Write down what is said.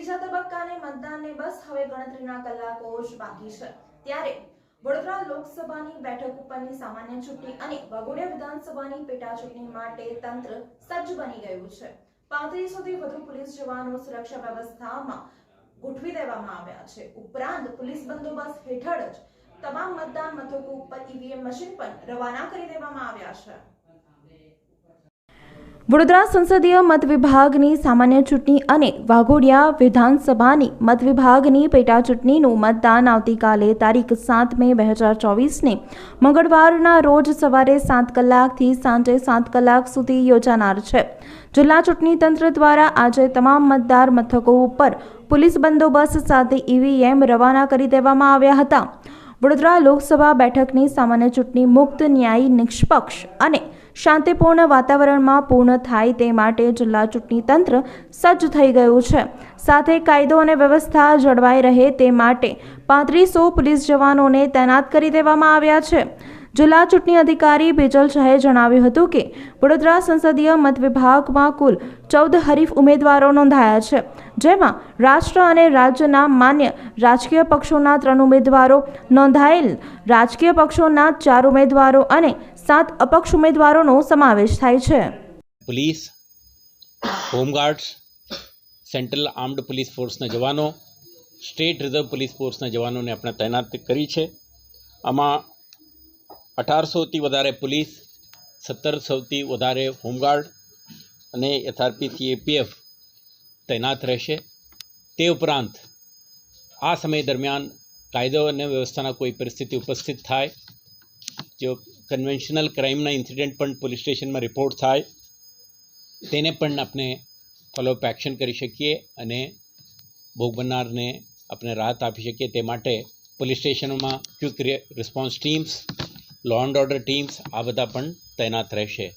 ત્રીજા તબક્કાને મતદાનને બસ હવે ગણતરીના કલાકો જ બાકી છે ત્યારે વડોદરા લોકસભાની બેઠક ઉપરની સામાન્ય ચૂંટણી અને વાઘોડિયા વિધાનસભાની પેટા ચૂંટણી માટે તંત્ર સજ્જ બની ગયું છે। 35 થી વધુ પોલીસ જવાનો સુરક્ષા વ્યવસ્થામાં ગોઠવી દેવામાં આવ્યા છે। ઉપરાંત પોલીસ બંદોબસ્ત હેઠળ જ તમામ મતદાન મથકો ઉપર ઈવીએમ મશીન પણ રવાના કરી દેવામાં આવ્યા છે। વડોદરા સંસદીય મત વિભાગની સામાન્ય ચૂંટણી અને વાઘોડિયા વિધાનસભાની મત વિભાગની પેટા ચૂંટણીનું મતદાન આવતીકાલે તારીખ 7 મે 2024ને મંગળવારના રોજ સવારે 7 કલાકથી સાંજે 7 કલાક સુધી યોજાનાર છે। જિલ્લા ચૂંટણી તંત્ર દ્વારા આજે તમામ મતદાર મથકો ઉપર પોલીસ બંદોબસ્ત સાથે ઈવીએમ રવાના કરી દેવામાં આવ્યા હતા। વડોદરા લોકસભા બેઠકની સામાન્ય ચૂંટણી મુક્ત, ન્યાયી, નિષ્પક્ષ અને શાંતિપૂર્ણ વાતાવરણમાં પૂર્ણ થાય તે માટે જિલ્લા ચૂંટણી તંત્ર સજ્જ થઈ ગયું છે। સાથે કાયદો અને વ્યવસ્થા જળવાઈ રહે તે માટે 3500 પોલીસ જવાનોને તૈનાત કરી દેવામાં આવ્યા છે। જિલ્લા ચૂંટણી અધિકારી બેજલ શાહે જણાવ્યું હતું કે વડોદરા સંસદીય મત વિભાગમાં કુલ 14 હરીફ ઉમેદવારો નોંધાયા છે, જેમાં રાષ્ટ્ર અને રાજ્યના માન્ય રાજકીય પક્ષોના 3 ઉમેદવારો, નોંધાયેલ રાજકીય પક્ષોના 4 ઉમેદવારો અને 7 અપક્ષ ઉમેદવારોનો સમાવેશ થાય છે। Police, home guards, central armed police फोर्सના જવાનો, સ્ટેટ રિઝર્વ પોલીસ ફોર્સના જવાનોને આપણે તૈનાત કરી છે। આમાં 1800થી વધારે પોલીસ, 1700થી વધારે હોમગાર્ડ અને એસઆરપીથી એપીએફ તૈનાત રહેશે। તે ઉપરાંત આ સમય દરમિયાન કાયદો અને વ્યવસ્થાના કોઈ પરિસ્થિતિ ઉપસ્થિત થાય, જો કન્વેન્શનલ ક્રાઇમના ઇન્સિડન્ટ પણ પોલીસ સ્ટેશનમાં રિપોર્ટ થાય, તેને પણ આપણે ફોલોઅપ એક્શન કરી શકીએ અને ભોગ બનનારને આપણે રાહત આપી શકીએ। તે માટે પોલીસ સ્ટેશનોમાં quick response teams, law and order teams આ બધા પણ તૈનાત રહેશે।